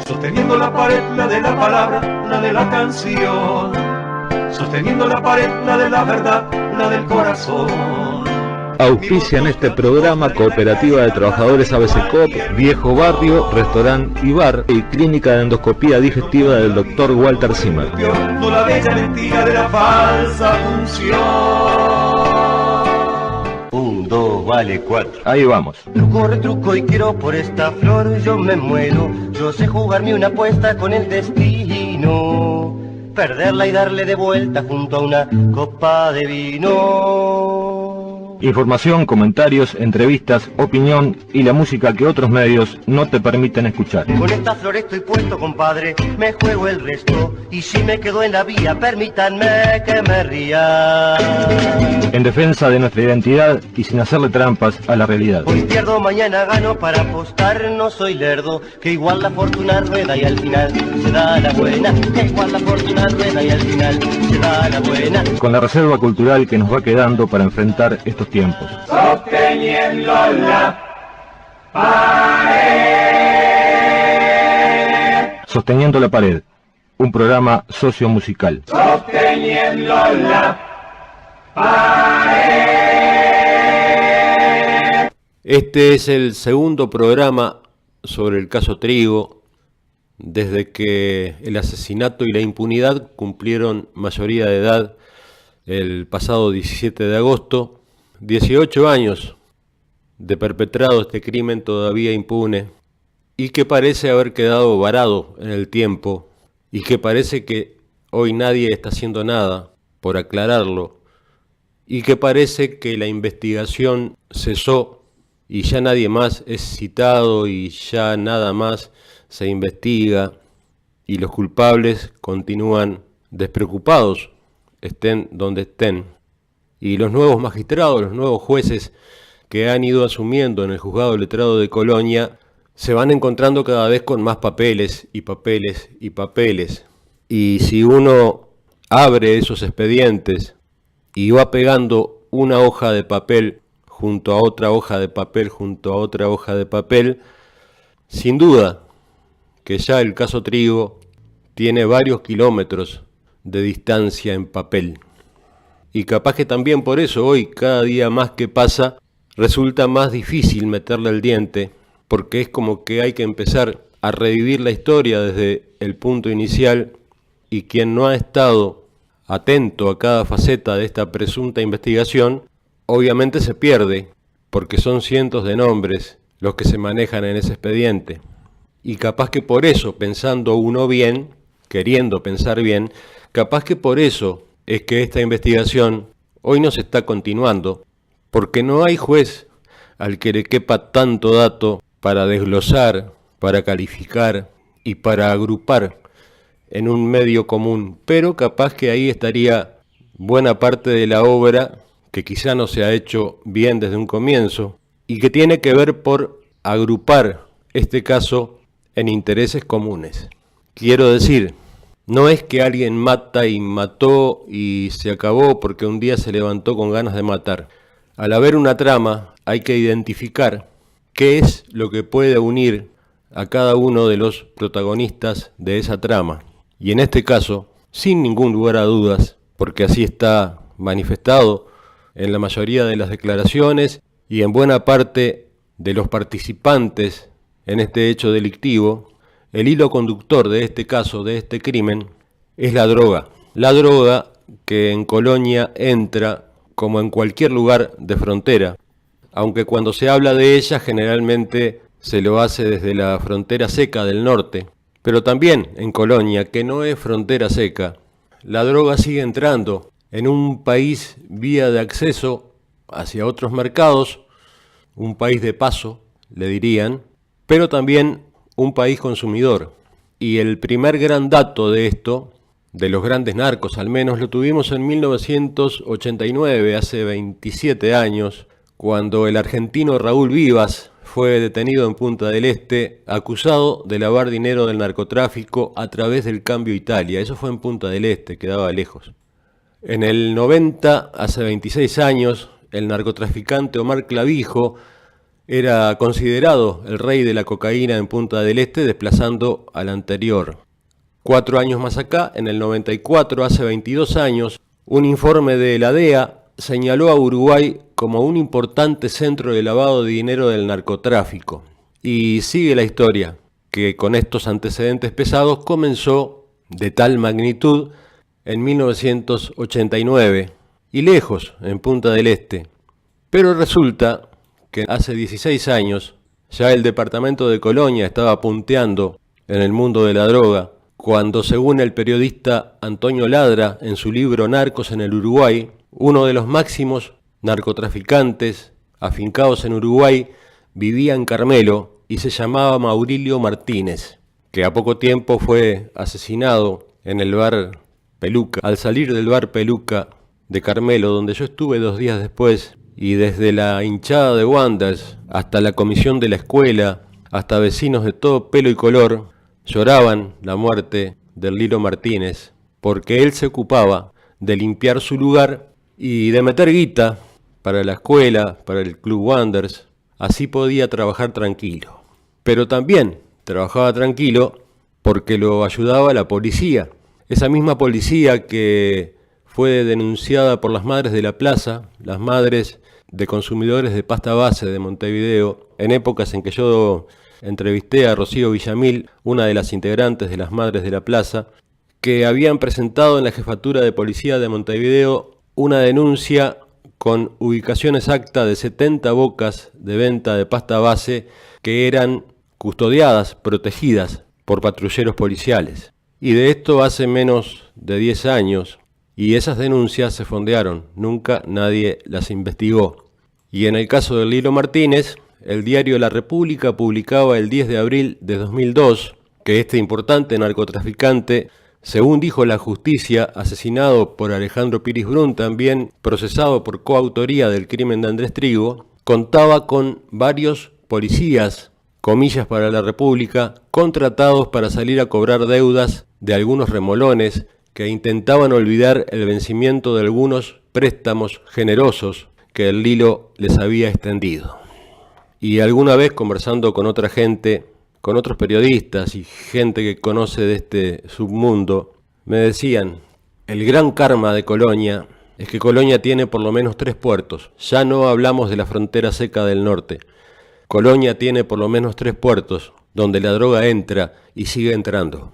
Sosteniendo la pared, la de la palabra, la de la canción. Sosteniendo la pared, la de la verdad, la del corazón. Auspician este programa Cooperativa de Trabajadores ABCCOP, Viejo Barrio, Restaurante y Bar y Clínica de Endoscopía Digestiva del Dr. Walter Zimmer. No la bella mentira de la falsa función. 1, 2, vale 4. Ahí vamos. Truco, retruco y quiero por esta flor, yo me muero. Yo sé jugarme una apuesta con el destino, perderla y darle de vuelta junto a una copa de vino. Información, comentarios, entrevistas, opinión y la música que otros medios no te permiten escuchar. Con esta flor estoy puesto, compadre, me juego el resto. Y si me quedo en la vía, permítanme que me ría. En defensa de nuestra identidad y sin hacerle trampas a la realidad. Hoy pierdo, mañana gano, para apostar no soy lerdo. Que igual la fortuna rueda y al final se da la buena. Que igual la fortuna rueda y al final se da la buena. Con la reserva cultural que nos va quedando para enfrentar estos tiempos. Sosteniendo la pared. Sosteniendo la pared, un programa sociomusical. Sosteniendo la pared. Este es el segundo programa sobre el caso Trigo, desde que el asesinato y la impunidad cumplieron mayoría de edad el pasado 17 de agosto. 18 años de perpetrado este crimen todavía impune y que parece haber quedado varado en el tiempo y que parece que hoy nadie está haciendo nada por aclararlo y que parece que la investigación cesó y ya nadie más es citado y ya nada más se investiga y los culpables continúan despreocupados, estén donde estén. Y los nuevos magistrados, los nuevos jueces que han ido asumiendo en el juzgado letrado de Colonia, se van encontrando cada vez con más papeles y papeles y papeles. Y si uno abre esos expedientes y va pegando una hoja de papel junto a otra hoja de papel, junto a otra hoja de papel, sin duda que ya el caso Trigo tiene varios kilómetros de distancia en papel. Y capaz que también por eso hoy, cada día más que pasa, resulta más difícil meterle el diente, porque es como que hay que empezar a revivir la historia desde el punto inicial, y quien no ha estado atento a cada faceta de esta presunta investigación, obviamente se pierde, porque son cientos de nombres los que se manejan en ese expediente. Y capaz que por eso, pensando uno bien, queriendo pensar bien, capaz que por eso es que esta investigación hoy no se está continuando, porque no hay juez al que le quepa tanto dato para desglosar, para calificar y para agrupar en un medio común, pero capaz que ahí estaría buena parte de la obra que quizá no se ha hecho bien desde un comienzo y que tiene que ver por agrupar este caso en intereses comunes. Quiero decir, no es que alguien mata y mató y se acabó porque un día se levantó con ganas de matar. Al haber una trama hay que identificar qué es lo que puede unir a cada uno de los protagonistas de esa trama. Y en este caso, sin ningún lugar a dudas, porque así está manifestado en la mayoría de las declaraciones y en buena parte de los participantes en este hecho delictivo, el hilo conductor de este caso, de este crimen, es la droga. La droga que en Colonia entra como en cualquier lugar de frontera, aunque cuando se habla de ella generalmente se lo hace desde la frontera seca del norte, pero también en Colonia, que no es frontera seca, la droga sigue entrando en un país vía de acceso hacia otros mercados, un país de paso, le dirían, pero también un país consumidor. Y el primer gran dato de esto, de los grandes narcos al menos, lo tuvimos en 1989, hace 27 años, cuando el argentino Raúl Vivas fue detenido en Punta del Este, acusado de lavar dinero del narcotráfico a través del Cambio Italia. Eso fue en Punta del Este, quedaba lejos. En el 90, hace 26 años, el narcotraficante Omar Clavijo era considerado el rey de la cocaína en Punta del Este, desplazando al anterior. 4 años más acá, en el 94, hace 22 años, un informe de la DEA señaló a Uruguay como un importante centro de lavado de dinero del narcotráfico. Y sigue la historia, que con estos antecedentes pesados comenzó de tal magnitud en 1989, y lejos, en Punta del Este. Pero resulta que hace 16 años ya el departamento de Colonia estaba punteando en el mundo de la droga, cuando, según el periodista Antonio Ladra, en su libro Narcos en el Uruguay, uno de los máximos narcotraficantes afincados en Uruguay vivía en Carmelo y se llamaba Maurilio Martínez, que a poco tiempo fue asesinado en el bar Peluca. Al salir del bar Peluca de Carmelo, donde yo estuve 2 días después, y desde la hinchada de Wanderers hasta la comisión de la escuela, hasta vecinos de todo pelo y color, lloraban la muerte del Lilo Martínez, porque él se ocupaba de limpiar su lugar y de meter guita para la escuela, para el Club Wanderers. Así podía trabajar tranquilo. Pero también trabajaba tranquilo porque lo ayudaba la policía. Esa misma policía que fue denunciada por las madres de la plaza, las madres de consumidores de pasta base de Montevideo, en épocas en que yo entrevisté a Rocío Villamil, una de las integrantes de las Madres de la Plaza, que habían presentado en la Jefatura de Policía de Montevideo una denuncia con ubicación exacta de 70 bocas de venta de pasta base que eran custodiadas, protegidas por patrulleros policiales. Y de esto hace menos de 10 años, y esas denuncias se fondearon, nunca nadie las investigó. Y en el caso del Lilo Martínez, el diario La República publicaba el 10 de abril de 2002 que este importante narcotraficante, según dijo la justicia, asesinado por Alejandro Piris Brun, también procesado por coautoría del crimen de Andrés Trigo, contaba con varios policías, comillas para La República, contratados para salir a cobrar deudas de algunos remolones que intentaban olvidar el vencimiento de algunos préstamos generosos que el Lilo les había extendido. Y alguna vez, conversando con otra gente, con otros periodistas y gente que conoce de este submundo, me decían, el gran karma de Colonia es que Colonia tiene por lo menos 3 puertos. Ya no hablamos de la frontera seca del norte. Colonia tiene por lo menos 3 puertos donde la droga entra y sigue entrando.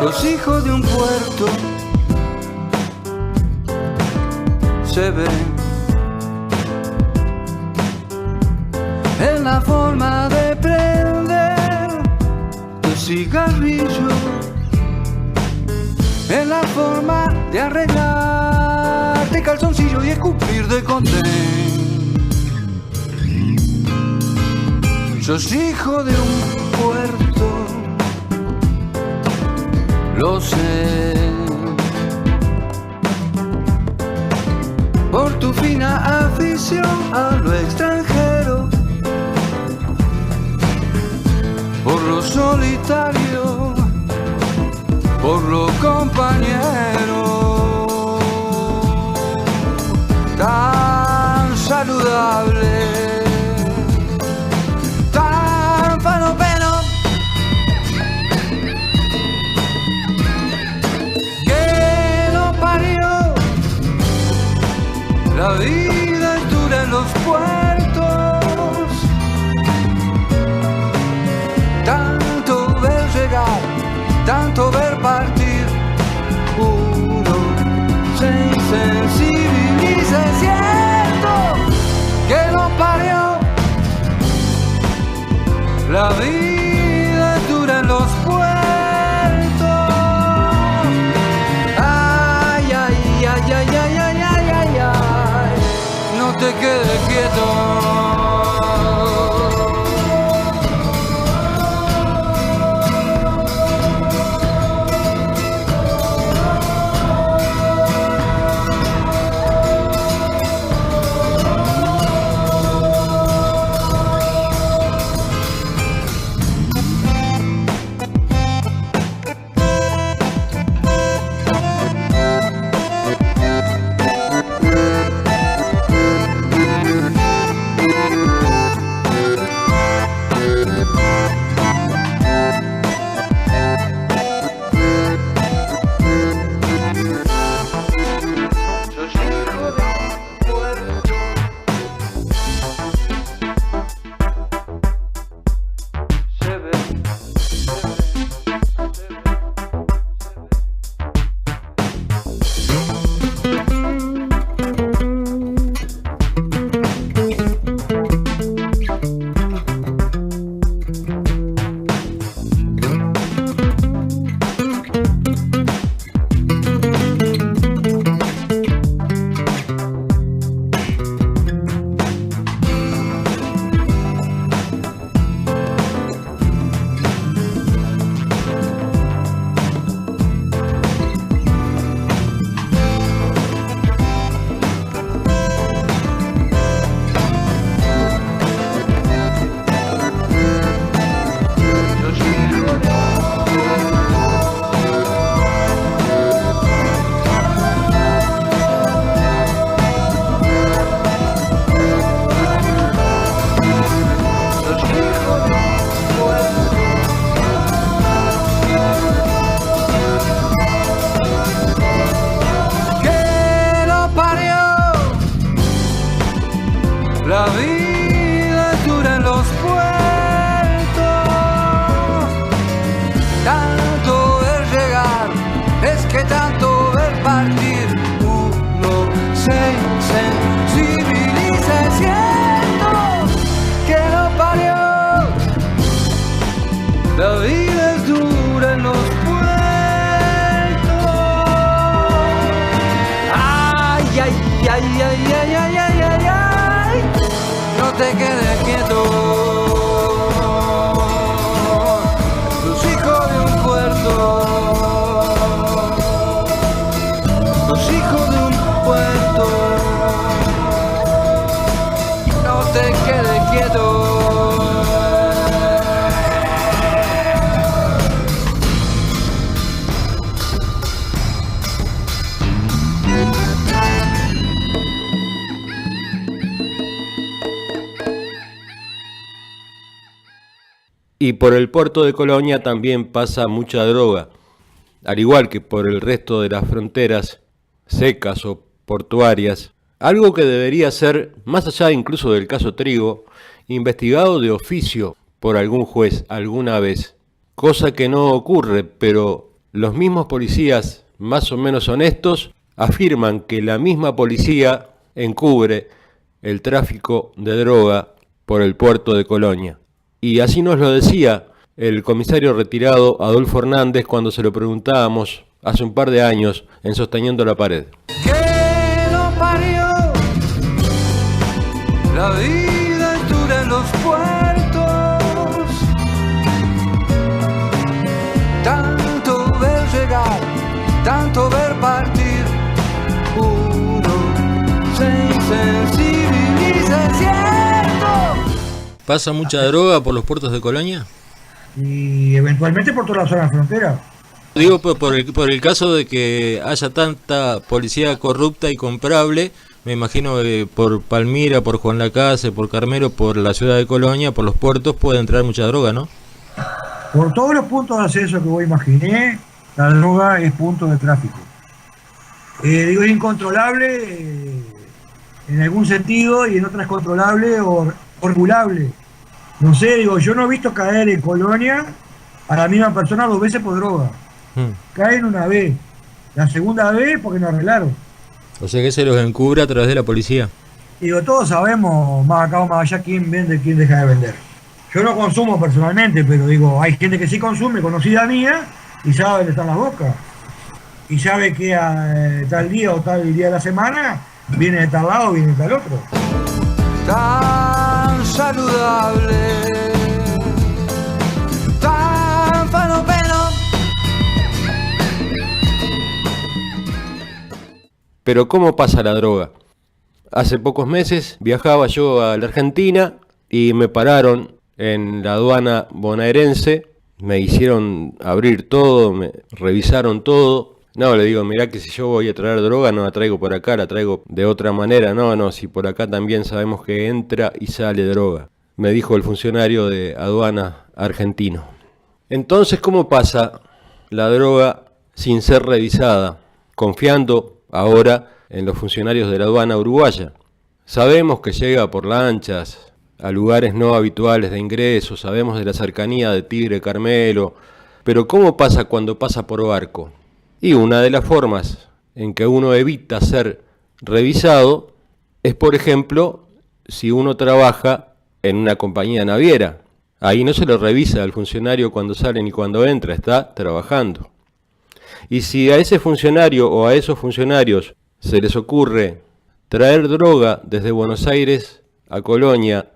Los hijos de un puerto se ven en la forma de prender tu cigarrillo, en la forma de arreglarte calzoncillo y escupir de contén. Sos hijo de un puerto, lo sé, por tu fina afición a lo extranjero, por lo solitario, por lo compañero, tan saludable, tan fanopeno, la vida es dura en los puertos, tanto ver llegar, tanto ver partir, uno se insensibiliza, es cierto que lo parió, la vida La vida es dura en los puertos. Ay, ay, ay, ay, ay, ay, ay, ay, ay. No te quedes quieto. Los hijos de un puerto. Los hijos de un puerto. No te quedes quieto. Y por el puerto de Colonia también pasa mucha droga, al igual que por el resto de las fronteras secas o portuarias, algo que debería ser, más allá incluso del caso Trigo, investigado de oficio por algún juez alguna vez, cosa que no ocurre, pero los mismos policías más o menos honestos afirman que la misma policía encubre el tráfico de droga por el puerto de Colonia. Y así nos lo decía el comisario retirado Adolfo Hernández cuando se lo preguntábamos hace un par de años en Sosteniendo la Pared. Que lo parió. La vida es dura en los puertos. Tanto ver llegar, tanto ver partir. Uno se insensibiliza, es cierto. ¿Pasa mucha droga por los puertos de Colonia? Y eventualmente por toda la zona de frontera. Digo por el caso de que haya tanta policía corrupta y comprable, me imagino que por Palmira, por Juan Lacase, por Carmelo, por la ciudad de Colonia, por los puertos puede entrar mucha droga, ¿no? Por todos los puntos de acceso que vos imaginé, la droga es punto de tráfico. Digo, es incontrolable en algún sentido y en otras controlable o regulable. No sé, digo, yo no he visto caer en Colonia a la misma persona 2 veces por droga. Caen una vez, la segunda vez porque no arreglaron. O sea que se los encubre a través de la policía. Digo, todos sabemos, más acá o más allá, quién vende y quién deja de vender. Yo no consumo personalmente, pero digo, hay gente que sí consume, conocida mía, y sabe dónde están las bocas. Y sabe que a tal día o tal día de la semana viene de tal lado o viene de tal otro. Tan saludable, tan falopero. Pero ¿cómo pasa la droga? Hace pocos meses viajaba yo a la Argentina y me pararon en la aduana bonaerense, me hicieron abrir todo, me revisaron todo. No, le digo, mirá que si yo voy a traer droga no la traigo por acá, la traigo de otra manera. No, si por acá también sabemos que entra y sale droga, me dijo el funcionario de aduana argentino. Entonces, ¿cómo pasa la droga sin ser revisada? Confiando ahora en los funcionarios de la aduana uruguaya. Sabemos que llega por lanchas a lugares no habituales de ingreso, sabemos de la cercanía de Tigre, Carmelo, pero ¿cómo pasa cuando pasa por barco? Y una de las formas en que uno evita ser revisado es, por ejemplo, si uno trabaja en una compañía naviera. Ahí no se lo revisa al funcionario cuando sale ni cuando entra, está trabajando. Y si a ese funcionario o a esos funcionarios se les ocurre traer droga desde Buenos Aires a Colonia,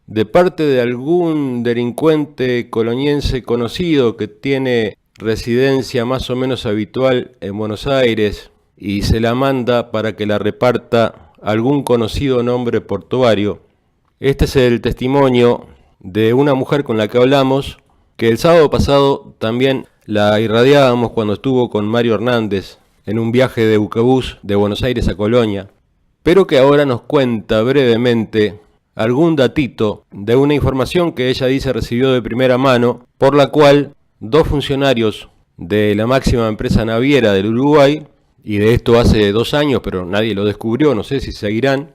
de parte de algún delincuente coloniense conocido que tiene residencia más o menos habitual en Buenos Aires y se la manda para que la reparta algún conocido nombre portuario. Este es el testimonio de una mujer con la que hablamos, que el sábado pasado también la irradiábamos cuando estuvo con Mario Hernández en un viaje de buquebús de Buenos Aires a Colonia, pero que ahora nos cuenta brevemente algún datito de una información que ella dice recibió de primera mano, por la cual 2 funcionarios de la máxima empresa naviera del Uruguay, y de esto hace 2 años, pero nadie lo descubrió, no sé si seguirán,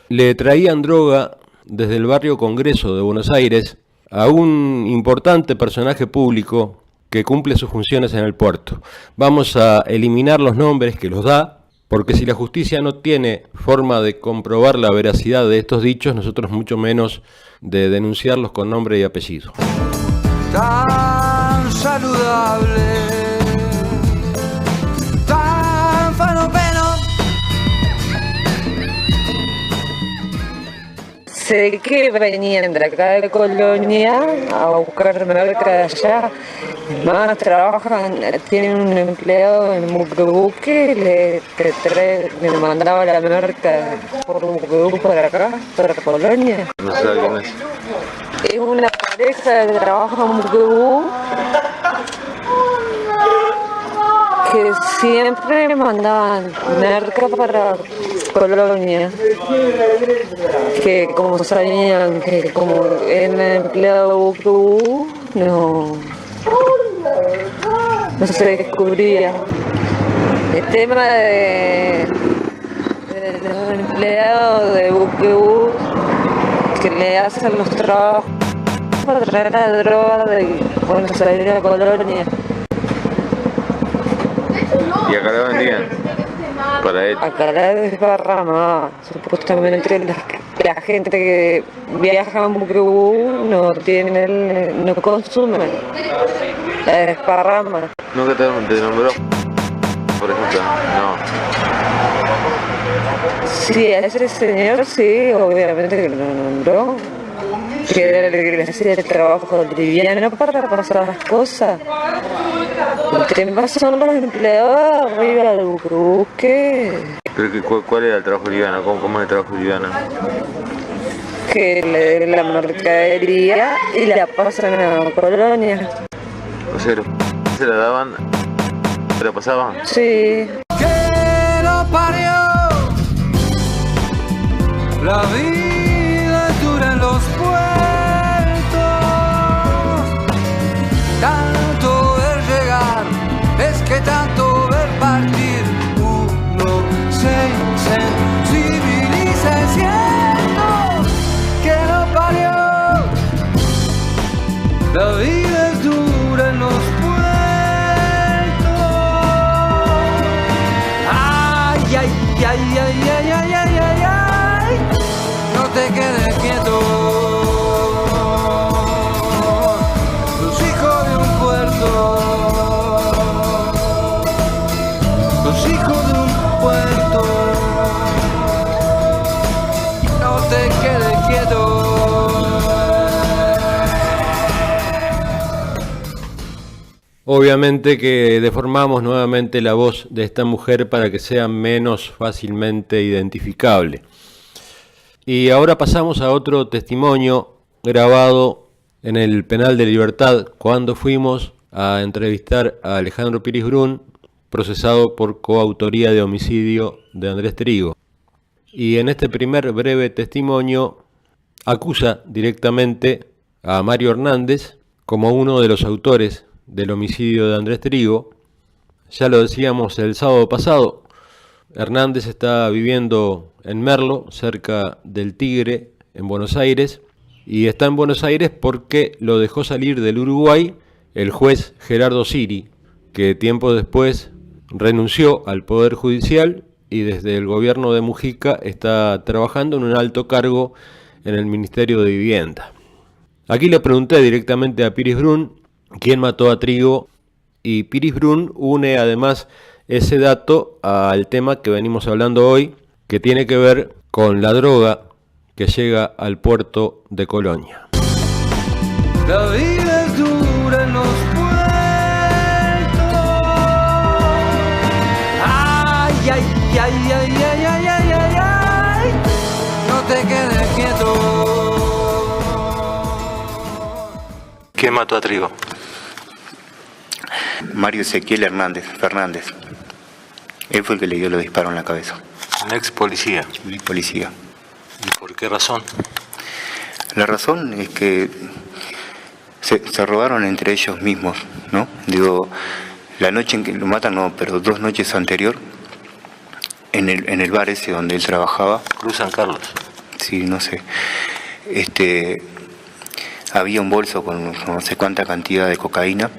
le traían droga desde el barrio Congreso de Buenos Aires a un importante personaje público que cumple sus funciones en el puerto. Vamos a eliminar los nombres que los da, porque si la justicia no tiene forma de comprobar la veracidad de estos dichos, nosotros mucho menos de denunciarlos con nombre y apellido. saludable. Tan fenómeno. Sé que venían de acá de Colonia a buscar merca allá. Más trabajan, tienen un empleado en Mucubú que le mandaba la merca por Mucubú para acá, para Colonia. No sé quién es. Es una pareja que trabaja en Mucubú que siempre mandaban merca para Colonia, que como sabían que como era empleado de Mucubú, no se descubría. El tema de los empleados de Mucubú que le hacen los trabajos para traer la droga de Buenos Aires a Colonia. ¿Y acá la vendían? Para él. Acá la desparramada, supuestamente la gente que viaja a Mucubú no consume, la desparrama. ¿Nunca te nombró? Por ejemplo, no. Sí, a ese señor sí, obviamente que lo nombró. Que era el que hacía el trabajo liviano para pasar las cosas. El tema son los empleados arriba del buque. ¿Cuál era el trabajo liviano? ¿Cómo es el trabajo liviano? Que le den la mercadería y la pasan a Colonia. O sea, ¿se la daban? ¿Se la pasaban? Sí. Que lo parió. La vida es dura en los puertos. Tanto ver llegar, es que tanto ver partir. Uno se sensibiliza, es cierto que lo parió. La vida es dura en los puertos. Ay, ay, ay, ay, ay, ay, ay, ay, ay. No te quedes quieto. Los hijos de un puerto. Los hijos de un puerto. No te quedes quieto. Obviamente que deformamos nuevamente la voz de esta mujer para que sea menos fácilmente identificable. Y ahora pasamos a otro testimonio grabado en el Penal de Libertad cuando fuimos a entrevistar a Alejandro Piris Brun, procesado por coautoría de homicidio de Andrés Trigo. Y en este primer breve testimonio acusa directamente a Mario Hernández como uno de los autores del homicidio de Andrés Trigo. Ya lo decíamos el sábado pasado, Hernández está viviendo en Merlo, cerca del Tigre, en Buenos Aires, y está en Buenos Aires porque lo dejó salir del Uruguay el juez Gerardo Siri, que tiempo después renunció al Poder Judicial y desde el gobierno de Mujica está trabajando en un alto cargo en el Ministerio de Vivienda. Aquí le pregunté directamente a Piris Brun quién mató a Trigo, y Piris Brun une además ese dato al tema que venimos hablando hoy, que tiene que ver con la droga que llega al puerto de Colonia. La vida es dura en los puertos. Ay, ay, ay, ay, ay, ay, ay, ay, ay. No te quedes quieto. ¿Quién mató a Trigo? Mario Ezequiel Fernández. Él fue el que le dio los disparos en la cabeza. Un ex policía. Un ex policía. ¿Y por qué razón? La razón es que se robaron entre ellos mismos, ¿no? Digo, la noche en que lo matan, no, pero 2 noches anterior, en el bar ese donde él trabajaba. Cruz San Carlos. Sí, no sé. Había un bolso con no sé cuánta cantidad de cocaína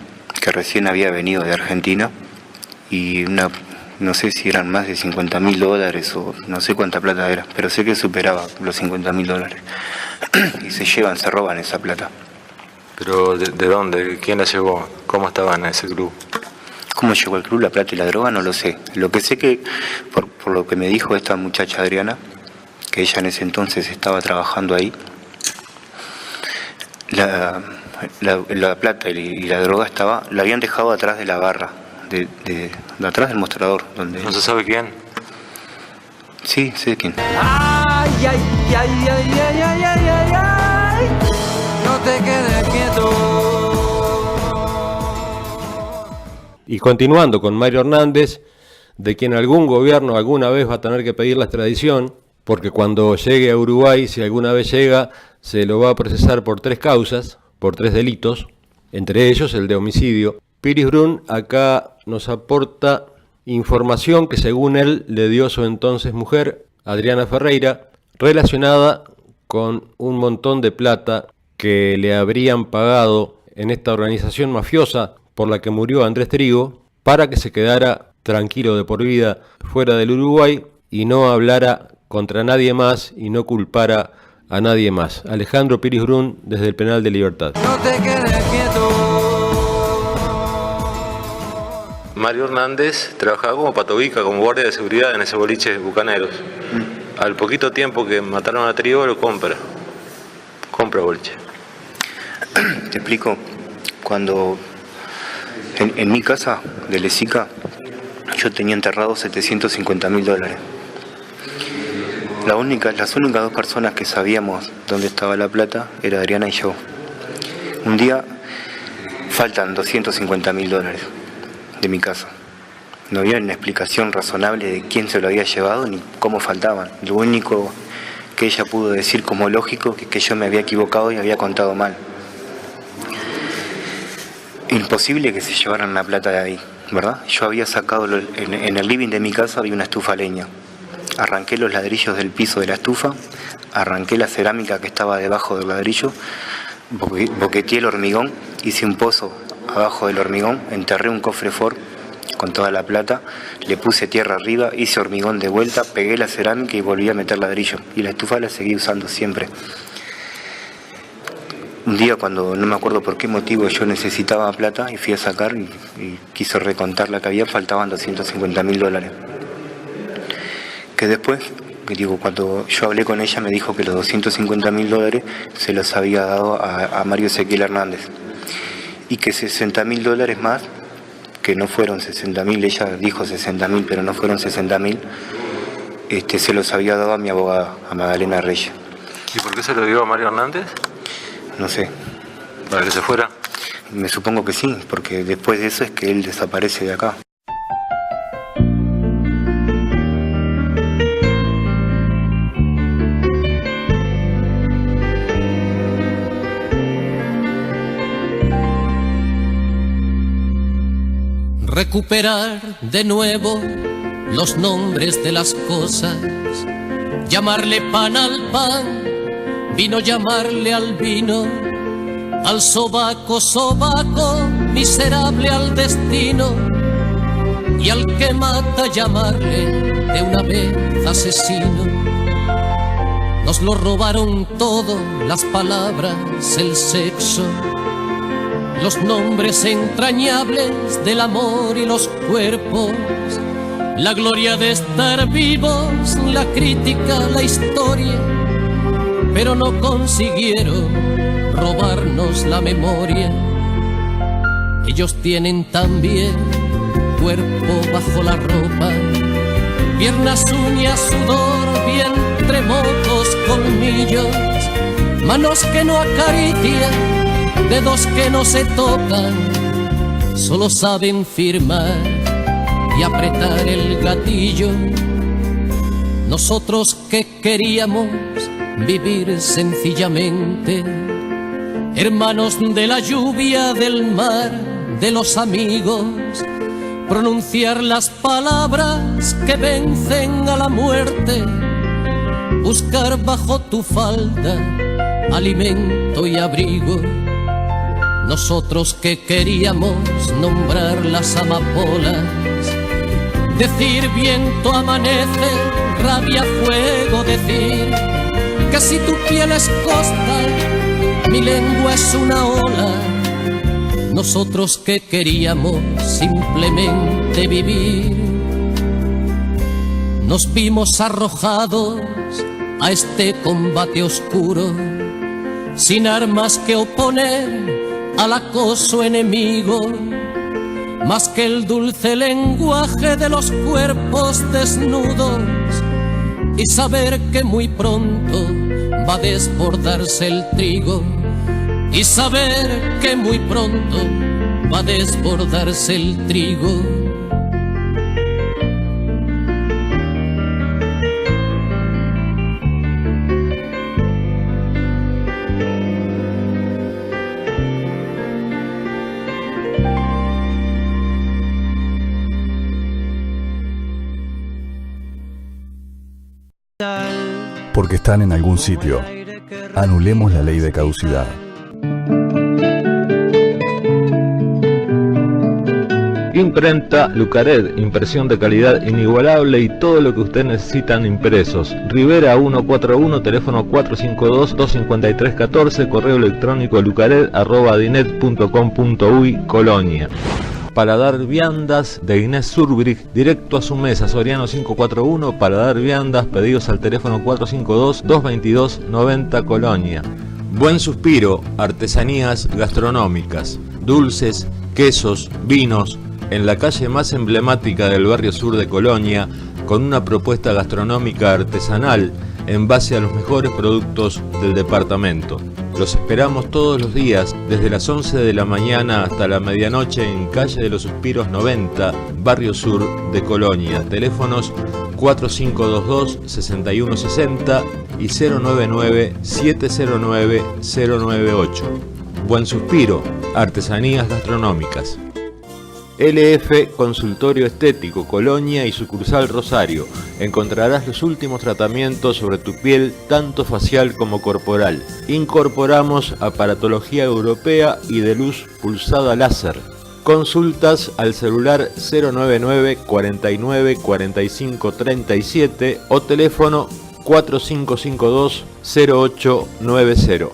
que recién había venido de Argentina y no sé si eran más de $50.000 o no sé cuánta plata era, pero sé que superaba los $50.000 y se roban esa plata. ¿Pero de dónde? ¿Quién la llevó? ¿Cómo estaban en ese club? ¿Cómo llegó al club la plata y la droga? No lo sé. Lo que sé que, por lo que me dijo esta muchacha Adriana, que ella en ese entonces estaba trabajando ahí, la plata y la droga la habían dejado atrás de la barra, de atrás del mostrador. Donde... ¿No se sabe quién? Sí, sé quién. Ay, ay, ay, ay, ay, ay, ay, ay, ay. No te quedes quieto. Y continuando con Mario Hernández, de quien algún gobierno alguna vez va a tener que pedir la extradición, porque cuando llegue a Uruguay, si alguna vez llega, se lo va a procesar por 3 causas, por 3 delitos, entre ellos el de homicidio. Piris Brun acá nos aporta información que según él le dio su entonces mujer, Adriana Ferreira, relacionada con un montón de plata que le habrían pagado en esta organización mafiosa por la que murió Andrés Trigo, para que se quedara tranquilo de por vida fuera del Uruguay y no hablara contra nadie más y no culpara a nadie más. Alejandro Piris Brun, desde el Penal de Libertad. No te quedes quieto. Mario Hernández trabajaba como patobica, como guardia de seguridad en ese boliche Bucaneros. Al poquito tiempo que mataron a Trigo lo compra boliche. Te explico. Cuando en mi casa de Lesica yo tenía enterrados $750.000. Las únicas 2 personas que sabíamos dónde estaba la plata era Adriana y yo. Un día faltan $250.000 de mi casa. No había una explicación razonable de quién se lo había llevado ni cómo faltaban. Lo único que ella pudo decir como lógico es que yo me había equivocado y había contado mal. Imposible que se llevaran la plata de ahí, ¿verdad? Yo había sacado, en el living de mi casa había una estufa a leña. Arranqué los ladrillos del piso de la estufa, arranqué la cerámica que estaba debajo del ladrillo, boqueteé el hormigón, hice un pozo abajo del hormigón, enterré un cofre Ford con toda la plata, le puse tierra arriba, hice hormigón de vuelta, pegué la cerámica y volví a meter ladrillo. Y la estufa la seguí usando siempre. Un día, cuando no me acuerdo por qué motivo yo necesitaba plata y fui a sacar y quise recontar la que había, faltaban $250.000. Que después, cuando yo hablé con ella, me dijo que los $250.000 se los había dado a Mario Ezequiel Hernández. Y que $60.000 más, que no fueron 60.000, ella dijo 60.000, pero no fueron 60.000, se los había dado a mi abogada, a Magdalena Reyes. ¿Y por qué se lo dio a Mario Hernández? No sé. ¿Para que se fuera? Me supongo que sí, porque después de eso es que él desaparece de acá. Recuperar de nuevo los nombres de las cosas, llamarle pan al pan, vino llamarle al vino, al sobaco, sobaco, miserable al destino, y al que mata llamarle de una vez asesino. Nos lo robaron todo, las palabras, el sexo, los nombres entrañables del amor y los cuerpos, la gloria de estar vivos, la crítica, la historia, pero no consiguieron robarnos la memoria. Ellos tienen también cuerpo bajo la ropa, piernas, uñas, sudor, vientre, mocos, colmillos, manos que no acarician, dedos que no se tocan, solo saben firmar y apretar el gatillo. Nosotros que queríamos vivir sencillamente, hermanos de la lluvia, del mar, de los amigos, pronunciar las palabras que vencen a la muerte, buscar bajo tu falda alimento y abrigo. Nosotros que queríamos nombrar las amapolas, decir viento amanece, rabia fuego, decir que si tu piel es costa, mi lengua es una ola. nosotros que queríamos simplemente vivir, nos vimos arrojados a este combate oscuro, sin armas que oponer al acoso enemigo, más que el dulce lenguaje de los cuerpos desnudos, y saber que muy pronto va a desbordarse el trigo, y saber que muy pronto va a desbordarse el trigo. Porque están en algún sitio. Anulemos la ley de caducidad. Imprenta Lucared, impresión de calidad inigualable y todo lo que usted necesita en impresos. Rivera 141, teléfono 452-253-14, correo electrónico lucared@dinet.com.uy, Colonia. Paladar Viandas de Inés Zurbrich, directo a su mesa, Soriano 541, Paladar Viandas, pedidos al teléfono 452-222-90, Colonia. Buen Suspiro, artesanías gastronómicas, dulces, quesos, vinos, en la calle más emblemática del barrio sur de Colonia, con una propuesta gastronómica artesanal en base a los mejores productos del departamento. Los esperamos todos los días, desde las 11 de la mañana hasta la medianoche en calle de los Suspiros 90, barrio sur de Colonia. Teléfonos 4522-6160 y 099-709-098. Buen Suspiro, artesanías gastronómicas. LF Consultorio Estético, Colonia y sucursal Rosario. Encontrarás los últimos tratamientos sobre tu piel, tanto facial como corporal. Incorporamos aparatología europea y de luz pulsada láser. Consultas al celular 099 49 45 37 o teléfono 4552 0890.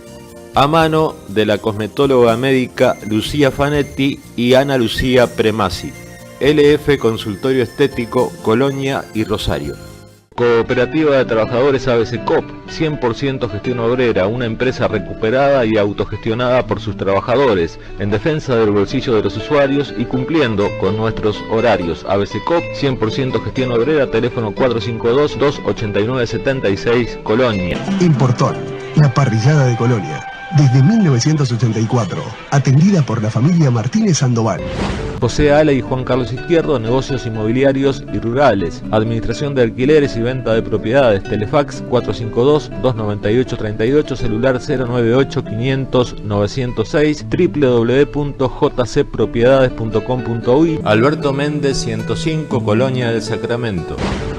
A mano de la cosmetóloga médica Lucía Fanetti y Ana Lucía Premasi. LF Consultorio Estético, Colonia y Rosario. Cooperativa de Trabajadores ABCCOP, 100% gestión obrera, una empresa recuperada y autogestionada por sus trabajadores, en defensa del bolsillo de los usuarios y cumpliendo con nuestros horarios. ABCCOP, 100% gestión obrera, teléfono 452-289-76, Colonia. Importón, la parrillada de Colonia. Desde 1984, atendida por la familia Martínez Sandoval. José Ale y Juan Carlos Izquierdo, negocios inmobiliarios y rurales, administración de alquileres y venta de propiedades, Telefax 452-298-38, celular 098-500-906, www.jcpropiedades.com.uy. Alberto Méndez 105, Colonia del Sacramento.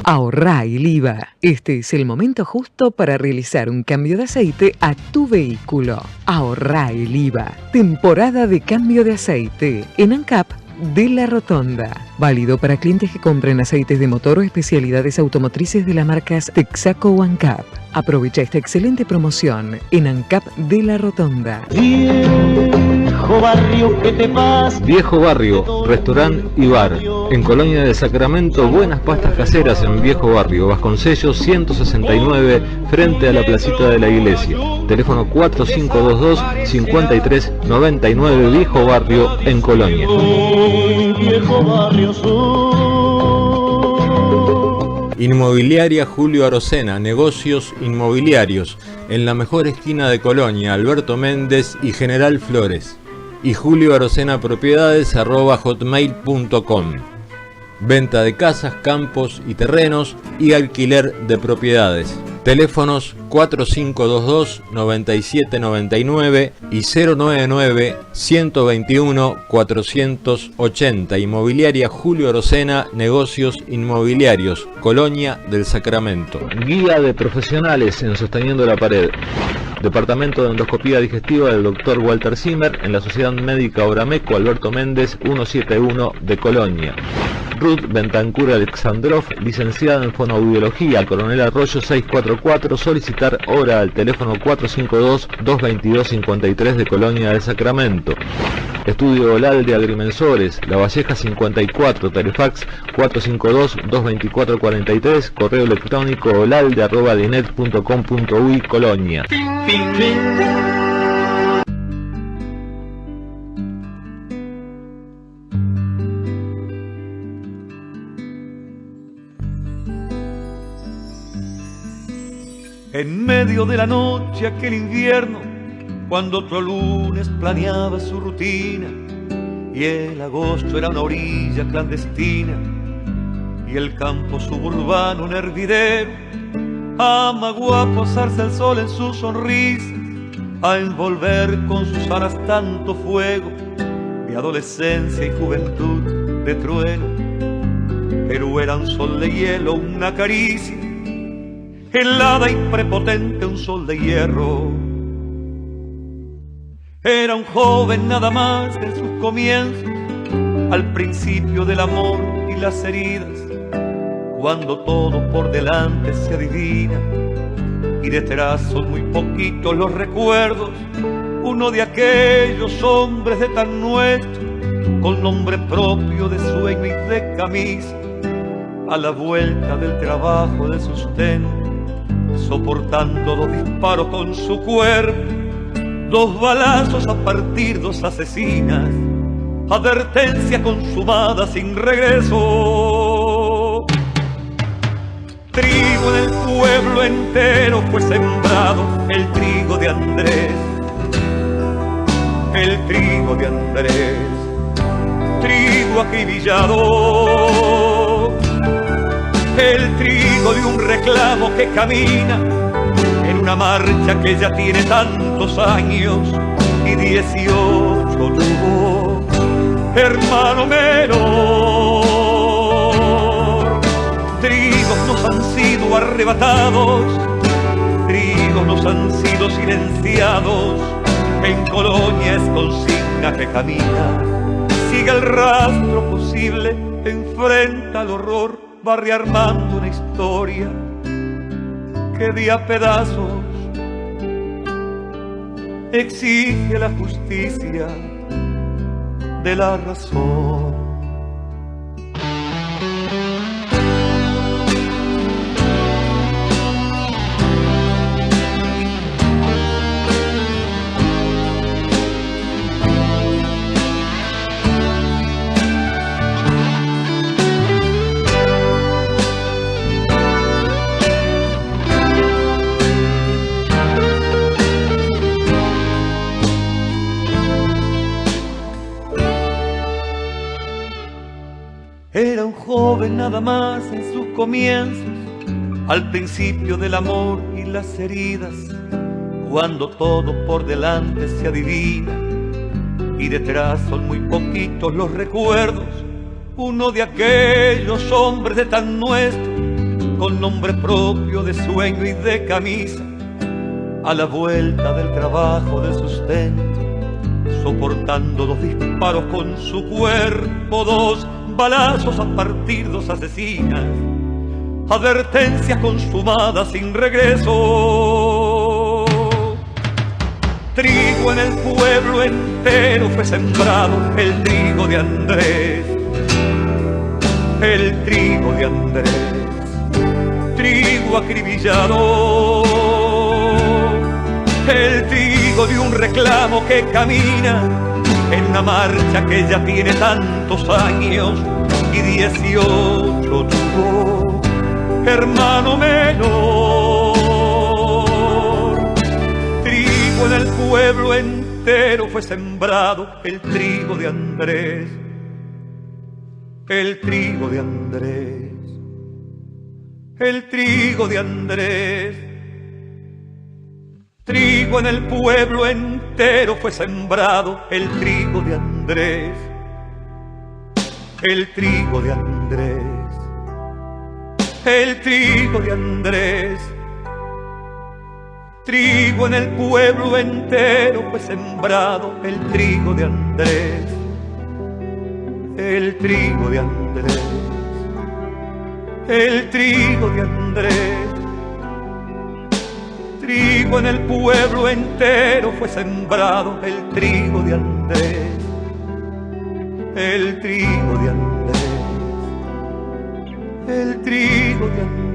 Ahorrá el IVA. Este es el momento justo para realizar un cambio de aceite a tu vehículo. Ahorrá el IVA. Temporada de cambio de aceite en ANCAP de la Rotonda. Válido para clientes que compren aceites de motor o especialidades automotrices de las marcas Texaco o ANCAP. Aprovecha esta excelente promoción en ANCAP de la Rotonda. Viejo barrio, ¿qué te pasa? Viejo Barrio, restaurante y bar. En Colonia del Sacramento, buenas pastas caseras en Viejo Barrio, Vasconcellos 169, frente a la placita de la iglesia. Teléfono 4522-5399, Viejo Barrio, en Colonia. Viejo barrio sur. Inmobiliaria Julio Arocena, negocios inmobiliarios, en la mejor esquina de Colonia, Alberto Méndez y General Flores. Y Julio Arocena Propiedades @hotmail.com. Venta de casas, campos y terrenos y alquiler de propiedades. Teléfonos 4522-9799 y 099-121-480. Inmobiliaria Julio Arocena, negocios inmobiliarios, Colonia del Sacramento. Guía de profesionales en Sosteniendo la Pared. Departamento de Endoscopía Digestiva del Dr. Walter Zimmer en la Sociedad Médica Obrameco, Alberto Méndez 171 de Colonia. Ruth Bentancur Alexandrov, licenciada en Fonoaudiología, Coronel Arroyo 644, solicitar hora al teléfono 452-222-53 de Colonia del Sacramento. Estudio Olalde Agrimensores, La Valleja 54, telefax 452-224-43, correo electrónico olalde@dinet.com.uy, Colonia. En medio de la noche aquel invierno, cuando otro lunes planeaba su rutina, y el agosto era una orilla clandestina, y el campo suburbano un hervidero, amagó a posarse el sol en su sonrisa, a envolver con sus alas tanto fuego, de adolescencia y juventud de trueno, pero era un sol de hielo, una caricia, helada y prepotente, un sol de hierro. Era un joven nada más en sus comienzos, al principio del amor y las heridas, cuando todo por delante se adivina, y detrás son muy poquitos los recuerdos, uno de aquellos hombres de tan nuestro, con nombre propio de sueño y de camisa, a la vuelta del trabajo de sustento, soportando 2 disparos con su cuerpo, 2 balazos a partir, 2 asesinas, advertencia consumada sin regreso. Trigo en el pueblo entero fue sembrado, el trigo de Andrés, el trigo de Andrés, trigo acribillado, el trigo de un reclamo que camina en una marcha que ya tiene tantos años y 18 tuvo, hermano menor. Trigos nos han sido arrebatados, trigos nos han sido silenciados, en Colonia es consigna que camina, sigue el rastro posible, enfrenta al horror, va rearmando una historia que de a pedazos exige la justicia de la razón. Era un joven nada más en sus comienzos, al principio del amor y las heridas, cuando todo por delante se adivina y detrás son muy poquitos los recuerdos, uno de aquellos hombres de tan nuestro, con nombre propio de sueño y de camisa, a la vuelta del trabajo de sustento, soportando 2 disparos con su cuerpo, 2 balazos a partir, 2 asesinas, advertencia consumada sin regreso. Trigo en el pueblo entero fue sembrado, el trigo de Andrés, el trigo de Andrés, trigo acribillado, el trigo de un reclamo que camina en una marcha que ya tiene tantos años y 18 tuvo, hermano menor. Trigo en el pueblo entero fue sembrado, el trigo de Andrés, el trigo de Andrés, el trigo de Andrés. Trigo en el pueblo entero fue sembrado, el trigo de Andrés, el trigo de Andrés, el trigo de Andrés. Trigo en el pueblo entero fue sembrado, el trigo de Andrés, el trigo de Andrés, el trigo de Andrés. Trigo en el pueblo entero fue sembrado, el trigo de Andrés, el trigo de Andrés, el trigo de Andrés.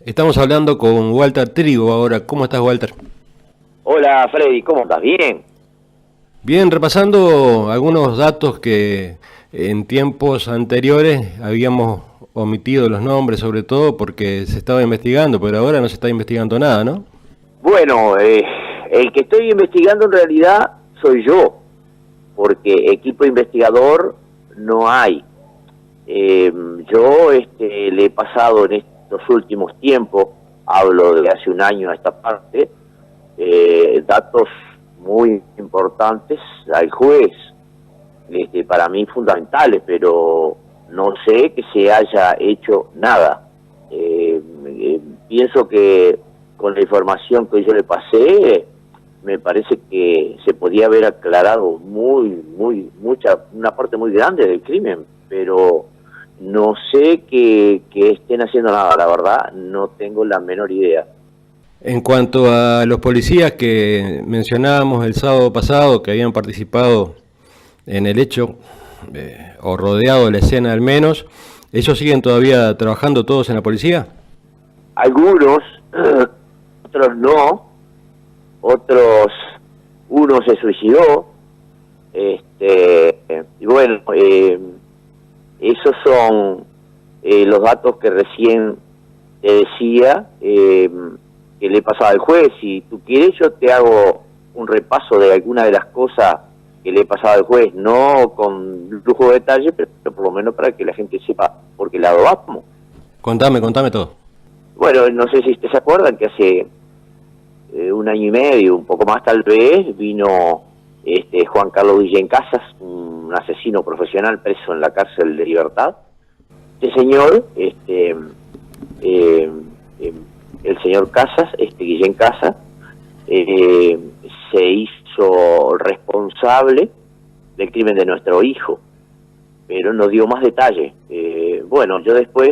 Estamos hablando con Walter Trigo ahora. ¿Cómo estás, Walter? Hola, Freddy, ¿cómo estás? ¿Bien? Bien, repasando algunos datos que en tiempos anteriores habíamos omitido los nombres, sobre todo porque se estaba investigando, pero ahora no se está investigando nada, ¿no? Bueno, el que estoy investigando en realidad soy yo, porque equipo investigador no hay. Yo le he pasado en estos últimos tiempos, hablo de hace un año a esta parte, datos muy importantes al juez, para mí fundamentales, pero no sé que se haya hecho nada. Pienso que con la información que yo le pasé, me parece que se podía haber aclarado una parte muy grande del crimen, pero no sé que estén haciendo nada, la verdad, no tengo la menor idea. En cuanto a los policías que mencionábamos el sábado pasado, que habían participado en el hecho, o rodeado la escena al menos, ¿ellos siguen todavía trabajando todos en la policía? Algunos, otros no, uno se suicidó, y bueno, esos son los datos que recién te decía, que le he pasado al juez. Si tú quieres, yo te hago un repaso de alguna de las cosas que le he pasado al juez, no con lujo de detalle, pero por lo menos para que la gente sepa por qué lado vamos. Contame todo. Bueno, no sé si ustedes se acuerdan que hace un año y medio, un poco más tal vez, vino Juan Carlos Guillén Casas, un asesino profesional preso en la cárcel de Libertad. Este señor, el señor Casas, Guillén Casas, se hizo responsable del crimen de nuestro hijo, pero no dio más detalle. Bueno, yo después,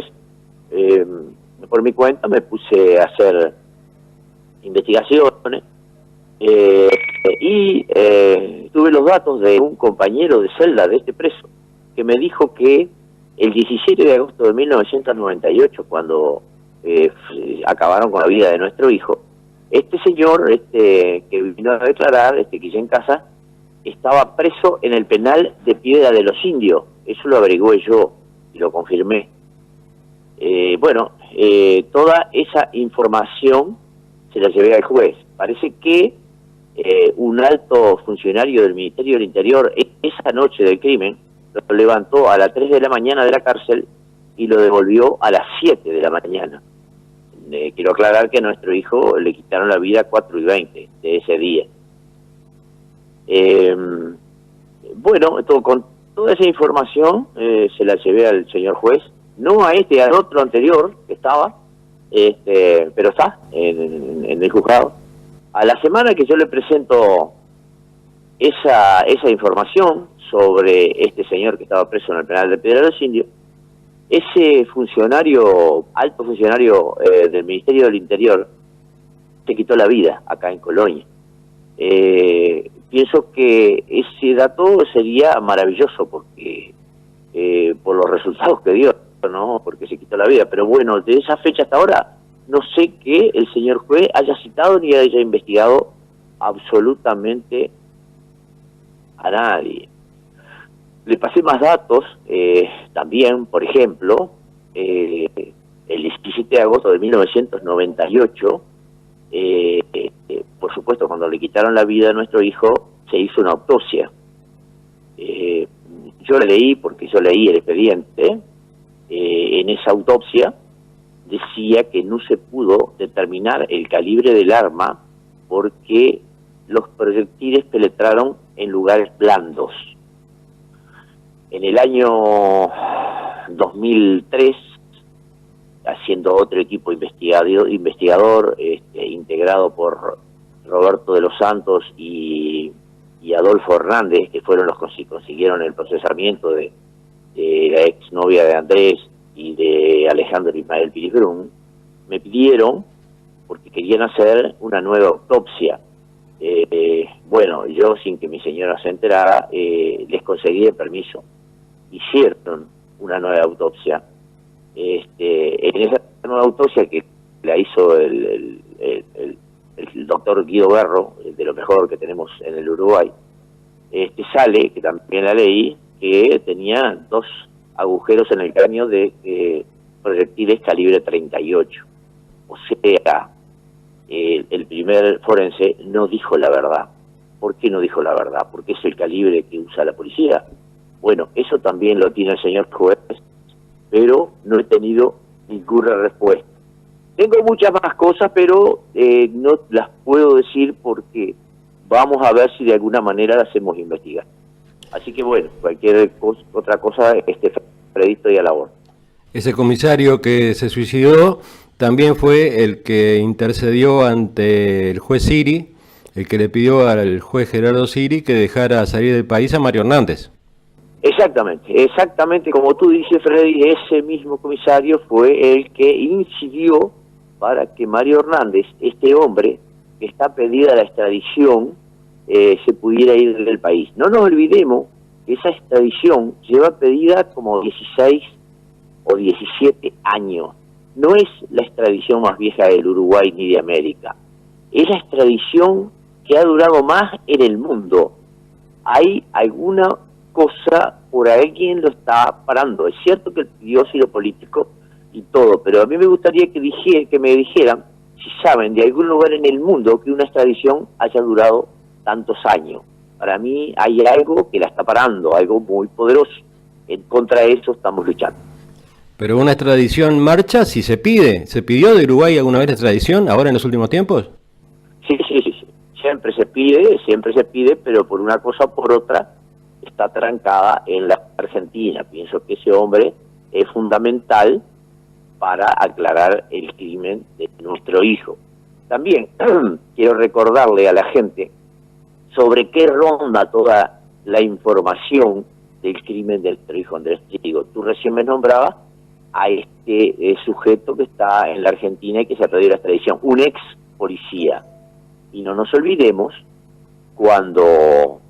por mi cuenta, me puse a hacer investigaciones y tuve los datos de un compañero de celda de este preso, que me dijo que el 17 de agosto de 1998, cuando acabaron con la vida de nuestro hijo, este señor que vino a declarar, Guillén Casas, estaba preso en el penal de Piedra de los Indios. Eso lo averigüé yo y lo confirmé. Bueno, toda esa información se la llevé al juez. Parece que un alto funcionario del Ministerio del Interior, esa noche del crimen, lo levantó a las 3 de la mañana de la cárcel y lo devolvió a las 7 de la mañana. Quiero aclarar que a nuestro hijo le quitaron la vida a 4:20 de ese día. Bueno, con toda esa información se la llevé al señor juez, no a al otro anterior que estaba, pero está en el juzgado. A la semana que yo le presento esa información sobre este señor que estaba preso en el penal de Piedra de los Indios, ese funcionario, alto funcionario del Ministerio del Interior, se quitó la vida acá en Colonia. Pienso que ese dato sería maravilloso porque por los resultados que dio, ¿no? Porque se quitó la vida. Pero bueno, de esa fecha hasta ahora, no sé que el señor juez haya citado ni haya investigado absolutamente a nadie. Le pasé más datos también, por ejemplo, el 17 de agosto de 1998, por supuesto, cuando le quitaron la vida a nuestro hijo, se hizo una autopsia. Yo la leí porque yo leí el expediente. En esa autopsia decía que no se pudo determinar el calibre del arma porque los proyectiles penetraron en lugares blandos. En el año 2003, haciendo otro equipo investigador integrado por Roberto de los Santos y Adolfo Hernández, que fueron los que consiguieron el procesamiento de la exnovia de Andrés y de Alejandro Ismael Piris Brun. Me pidieron, porque querían hacer una nueva autopsia. Bueno, yo, sin que mi señora se enterara, les conseguí el permiso. Hicieron una nueva autopsia. En esa nueva autopsia que la hizo el doctor Guido Berro, de lo mejor que tenemos en el Uruguay, sale, que también la leí, que tenía 2 agujeros en el cráneo de proyectiles calibre 38. O sea, el primer forense no dijo la verdad. ¿Por qué no dijo la verdad? Porque es el calibre que usa la policía. Bueno, eso también lo tiene el señor juez, pero no he tenido ninguna respuesta. Tengo muchas más cosas, pero no las puedo decir porque vamos a ver si de alguna manera las hacemos investigar. Así que bueno, cualquier otra cosa, Fredito y a la orden. Ese comisario que se suicidó también fue el que intercedió ante el juez Siri, el que le pidió al juez Gerardo Siri que dejara salir del país a Mario Hernández. Exactamente como tú dices, Freddy, ese mismo comisario fue el que incidió para que Mario Hernández, este hombre que está pedida la extradición, se pudiera ir del país. No nos olvidemos que esa extradición lleva pedida como 16 o 17 años. No es la extradición más vieja del Uruguay ni de América. Es la extradición que ha durado más en el mundo. Hay alguna cosa por alguien lo está parando. Es cierto que él pidió asilo político y todo, pero a mí me gustaría que me dijeran si saben de algún lugar en el mundo que una extradición haya durado tantos años. Para mí hay algo que la está parando, algo muy poderoso. En contra de eso estamos luchando. Pero una extradición marcha si se pide. ¿Se pidió de Uruguay alguna vez la extradición ahora en los últimos tiempos? Sí. Siempre se pide, pero por una cosa o por otra está trancada en la Argentina. Pienso que ese hombre es fundamental para aclarar el crimen de nuestro hijo. También quiero recordarle a la gente sobre qué ronda toda la información del crimen de nuestro hijo Andrés Trigo. Tú recién me nombrabas a este sujeto que está en la Argentina y que se ha pedido la extradición, un ex policía. Y no nos olvidemos cuando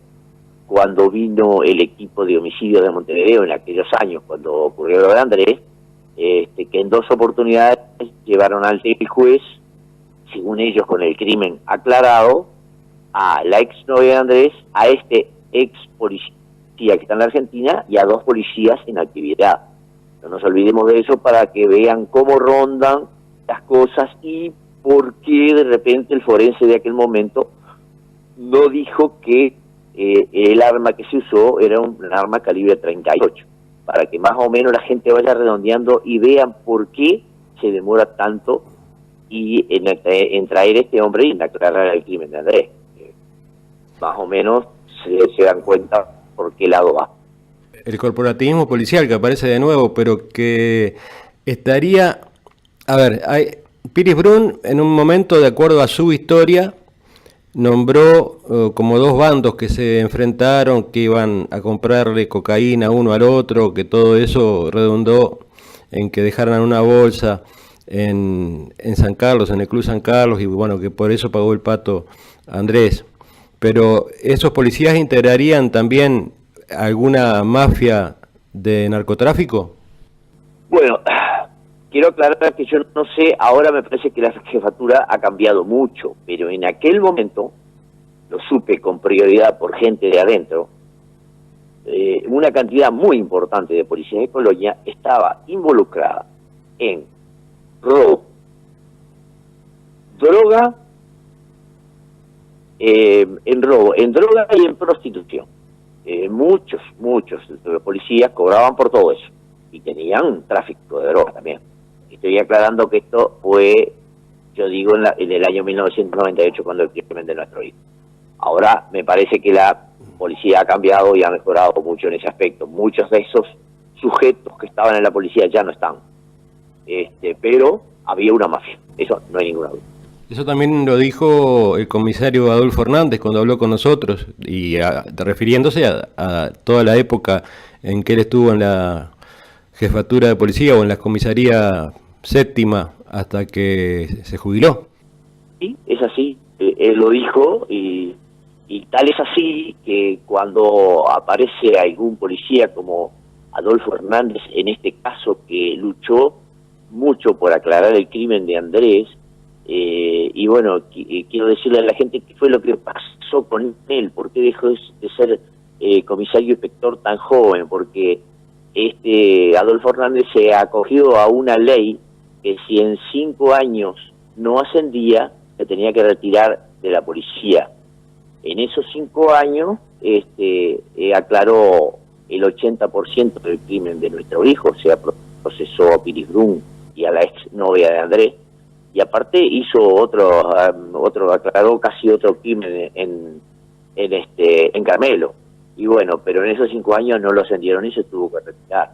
vino el equipo de homicidios de Montevideo en aquellos años, cuando ocurrió lo de Andrés, que en 2 oportunidades llevaron ante el juez, según ellos con el crimen aclarado, a la ex novia de Andrés, a este ex policía que está en la Argentina y a 2 policías en actividad. No nos olvidemos de eso para que vean cómo rondan las cosas y por qué de repente el forense de aquel momento no dijo que el arma que se usó era un arma calibre 38, para que más o menos la gente vaya redondeando y vean por qué se demora tanto en traer este hombre y en aclarar el crimen de Andrés. Más o menos se dan cuenta por qué lado va. El corporativismo policial que aparece de nuevo, pero que estaría... A ver, Piris Brun en un momento, de acuerdo a su historia, nombró como 2 bandos que se enfrentaron, que iban a comprarle cocaína uno al otro, que todo eso redundó en que dejaran una bolsa en San Carlos, en el Club San Carlos, y bueno, que por eso pagó el pato Andrés. Pero ¿esos policías integrarían también alguna mafia de narcotráfico? Bueno, quiero aclarar que yo no sé, ahora me parece que la jefatura ha cambiado mucho, pero en aquel momento, lo supe con prioridad por gente de adentro, una cantidad muy importante de policías de Colonia estaba involucrada en robo, droga, en droga y en prostitución. Muchos de los policías cobraban por todo eso y tenían un tráfico de droga también. Estoy aclarando que esto fue, yo digo, en el año 1998 cuando el crimen de nuestro hijo. Ahora me parece que la policía ha cambiado y ha mejorado mucho en ese aspecto. Muchos de esos sujetos que estaban en la policía ya no están. Pero había una mafia, eso no hay ninguna duda. Eso también lo dijo el comisario Adolfo Hernández cuando habló con nosotros, y refiriéndose a toda la época en que él estuvo en la jefatura de policía o en la comisaría séptima hasta que se jubiló. Sí, es así, él lo dijo y tal es así que cuando aparece algún policía como Adolfo Hernández, en este caso que luchó mucho por aclarar el crimen de Andrés, y bueno, quiero decirle a la gente qué fue lo que pasó con él, por qué dejó de ser comisario inspector tan joven, porque Adolfo Hernández se acogió a una ley que si en 5 años no ascendía, se tenía que retirar de la policía. En esos 5 años aclaró el 80% del crimen de nuestro hijo, o sea, procesó a Piris Brun y a la ex novia de Andrés, y aparte hizo aclaró casi otro crimen en Carmelo. Y bueno, pero en esos 5 años no lo ascendieron y se tuvo que retirar,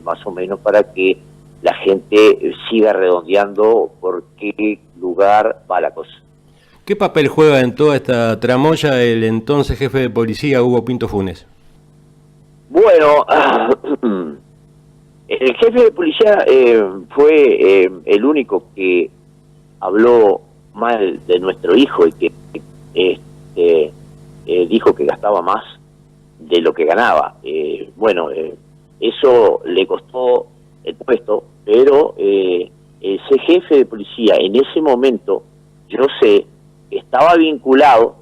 más o menos para que la gente siga redondeando por qué lugar va la cosa. ¿Qué papel juega en toda esta tramoya el entonces jefe de policía Hugo Pinto Funes? Bueno, el jefe de policía fue el único que habló mal de nuestro hijo y que dijo que gastaba más de lo que ganaba. Eso le costó el puesto, pero ese jefe de policía en ese momento, yo sé, estaba vinculado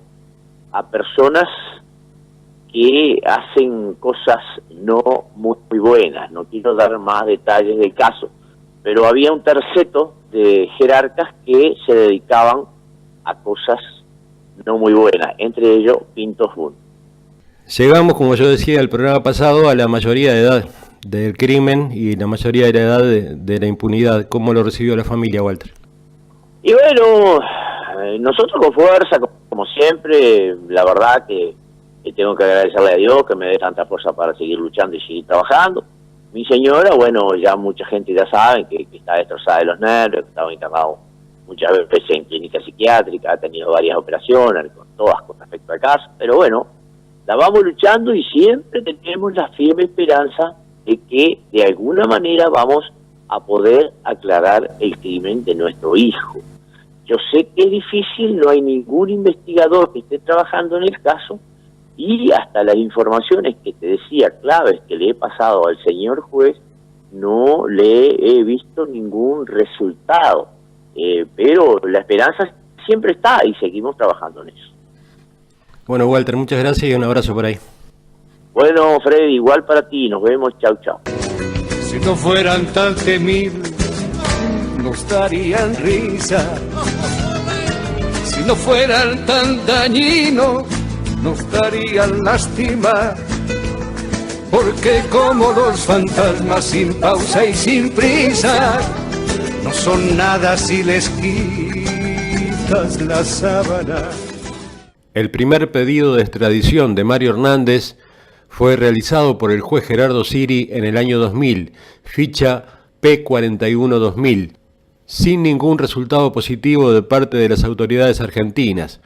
a personas que hacen cosas no muy buenas. No quiero dar más detalles del caso, pero había un terceto de jerarcas que se dedicaban a cosas no muy buenas, entre ellos Pinto Funes. Llegamos, como yo decía el programa pasado, a la mayoría de edad del crimen y la mayoría de la edad de la impunidad. ¿Cómo lo recibió la familia, Walter? Y bueno, nosotros con fuerza, como siempre, la verdad que tengo que agradecerle a Dios que me dé tanta fuerza para seguir luchando y seguir trabajando. Mi señora, bueno, ya mucha gente ya sabe que está destrozada de los nervios, que estaba internado muchas veces en clínica psiquiátrica, ha tenido varias operaciones, todas con respecto al caso, pero bueno, la vamos luchando y siempre tenemos la firme esperanza de que de alguna manera vamos a poder aclarar el crimen de nuestro hijo. Yo sé que es difícil, no hay ningún investigador que esté trabajando en el caso, y hasta las informaciones que te decía, claves que le he pasado al señor juez, no le he visto ningún resultado. Pero la esperanza siempre está y seguimos trabajando en eso. Bueno, Walter, muchas gracias y un abrazo por ahí. Bueno, Freddy, igual para ti, nos vemos, chau, chau. Si no fueran tan temibles, nos darían risa. Si no fueran tan dañinos, nos darían lástima. Porque como los fantasmas sin pausa y sin prisa, no son nada si les quitas la sábana. El primer pedido de extradición de Mario Hernández fue realizado por el juez Gerardo Siri en el año 2000, ficha P41-2000, sin ningún resultado positivo de parte de las autoridades argentinas.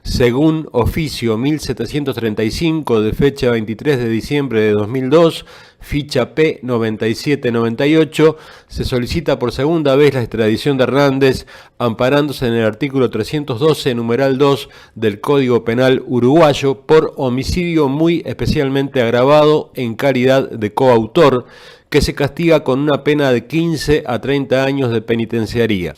Según oficio 1735 de fecha 23 de diciembre de 2002, ficha P9798, se solicita por segunda vez la extradición de Hernández, amparándose en el artículo 312, numeral 2 del Código Penal uruguayo, por homicidio muy especialmente agravado en calidad de coautor, que se castiga con una pena de 15 a 30 años de penitenciaría.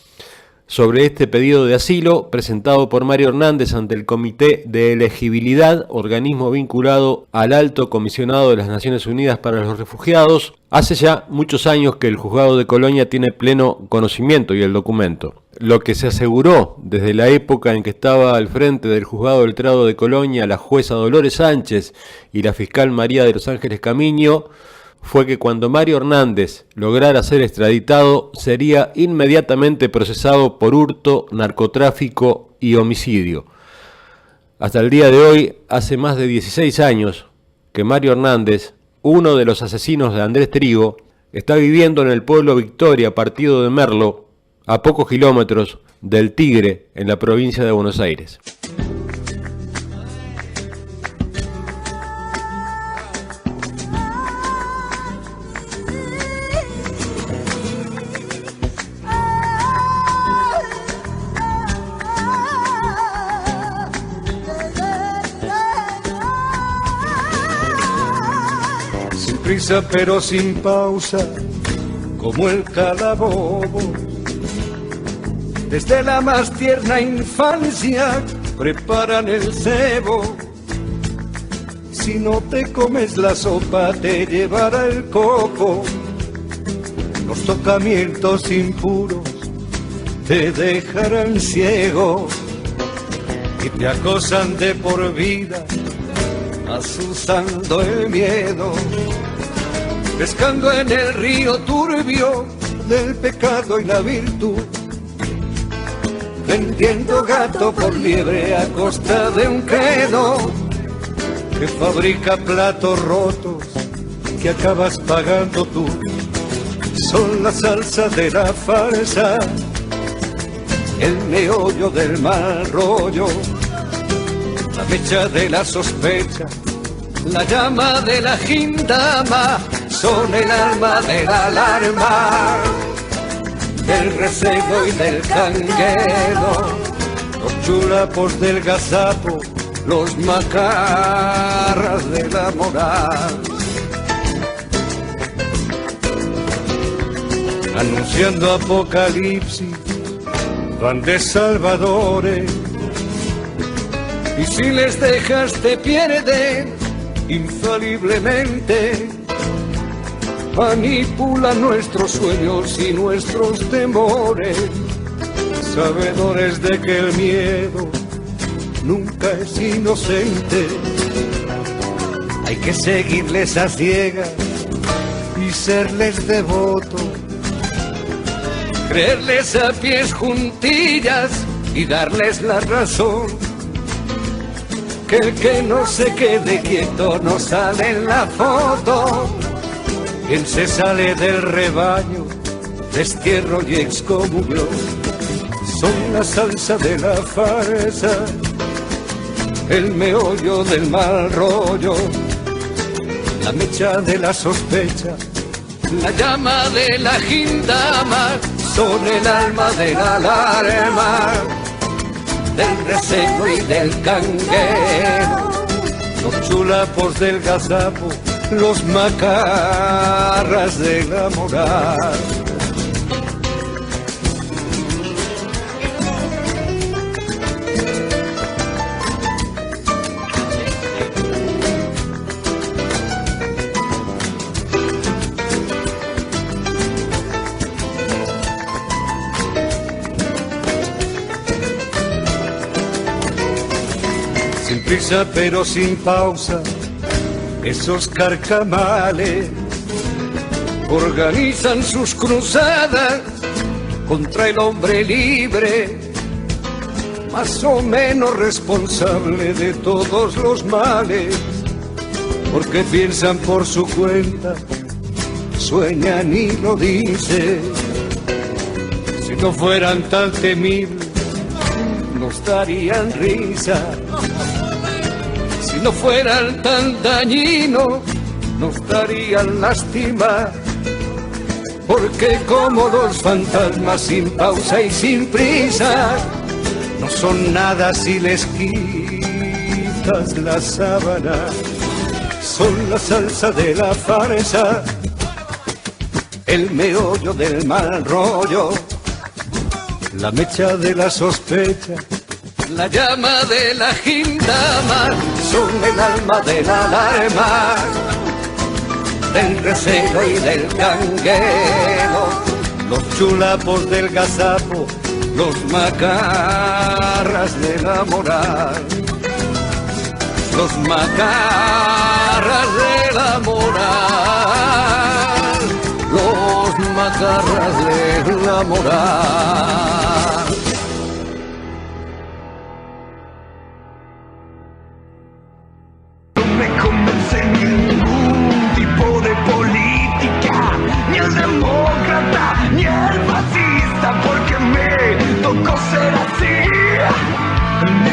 Sobre este pedido de asilo, presentado por Mario Hernández ante el Comité de Elegibilidad, organismo vinculado al Alto Comisionado de las Naciones Unidas para los Refugiados, hace ya muchos años que el Juzgado de Colonia tiene pleno conocimiento y el documento. Lo que se aseguró desde la época en que estaba al frente del Juzgado del Letrado de Colonia la jueza Dolores Sánchez y la fiscal María de los Ángeles Camiño, fue que cuando Mario Hernández lograra ser extraditado, sería inmediatamente procesado por hurto, narcotráfico y homicidio. Hasta el día de hoy, hace más de 16 años que Mario Hernández uno de los asesinos de Andrés Trigo, está viviendo en el pueblo Victoria, partido de Merlo, a pocos kilómetros del Tigre, en la provincia de Buenos Aires. Sin prisa pero sin pausa, como el calabobo. Desde la más tierna infancia preparan el cebo. Si no te comes la sopa te llevará el coco. Los tocamientos impuros te dejarán ciego y te acosan de por vida, asusando el miedo, pescando en el río turbio del pecado y la virtud, vendiendo gato por liebre a costa de un credo que fabrica platos rotos que acabas pagando tú. Son la salsa de la farsa, el meollo del mal rollo, la mecha de la sospecha, la llama de la gindama, son el alma de la alarma, del recebo y del canguero, los chulapos del gazapo, los macarras de la moral, anunciando apocalipsis, van de salvadores, y si les dejas te pierden infaliblemente, manipulan nuestros sueños y nuestros temores, sabedores de que el miedo nunca es inocente. Hay que seguirles a ciegas y serles devotos, creerles a pies juntillas y darles la razón, que el que no se quede quieto no sale en la foto. Quien se sale del rebaño, destierro y excomunión, son la salsa de la farsa, el meollo del mal rollo, la mecha de la sospecha, la llama de la gindama, son el alma de la alarma, del recebo y del canguero, los chulapos del gazapo, los macarras de la moral. Sin prisa pero sin pausa, esos carcamales organizan sus cruzadas contra el hombre libre, más o menos responsable de todos los males, porque piensan por su cuenta, sueñan y lo dicen. Si no fueran tan temibles, nos darían risa. Si no fueran tan dañinos, nos darían lástima, porque como los fantasmas sin pausa y sin prisa, no son nada si les quitas la sábana, son la salsa de la farsa, el meollo del mal rollo, la mecha de la sospecha, la llama de la gindama, son el alma de la alarma, del recelo y del canguero, los chulapos del gazapo, los macarras de la moral, los macarras de la moral, los macarras de la moral. No me convence ningún tipo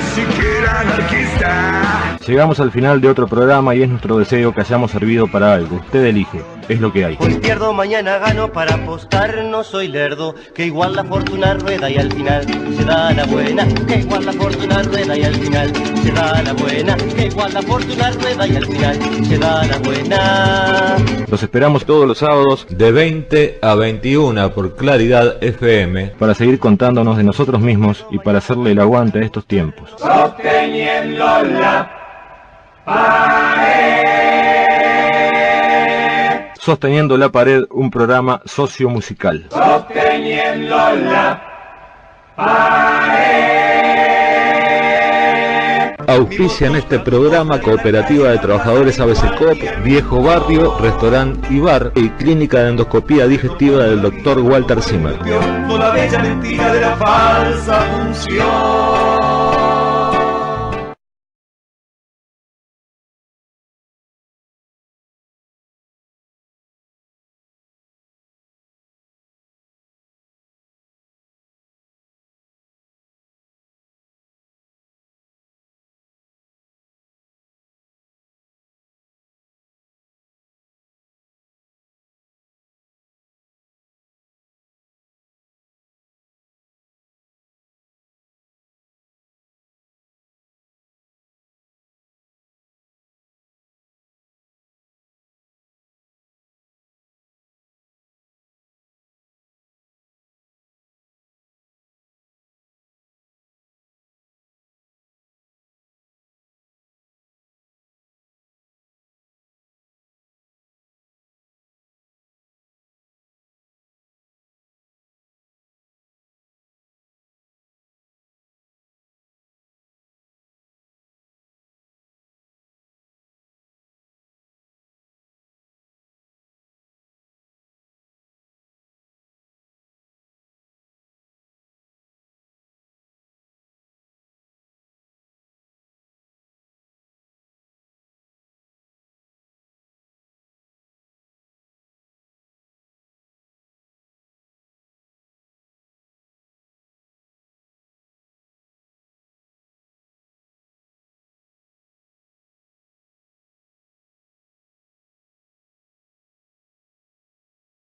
siquiera anarquista. Llegamos al final de otro programa y es nuestro deseo que hayamos servido para algo. Usted elige, es lo que hay. Hoy pierdo, mañana gano, para apostar no soy lerdo. Que igual la fortuna rueda y al final se da la buena. Que igual la fortuna rueda y al final se da la buena. Que igual la fortuna rueda y al final se da la buena. Los esperamos todos los sábados de 20 a 21 por Claridad FM para seguir contándonos de nosotros mismos y para hacerle el aguante a estos tiempos. Sosteniendo la pared. Sosteniendo la pared, un programa sociomusical. Sosteniendo la pared. Auspician este programa Cooperativa de Trabajadores ABCCOP, Viejo Barrio, Restaurante y Bar y Clínica de Endoscopía Digestiva del Dr. Walter Zimmer. La bella mentira de la falsa función.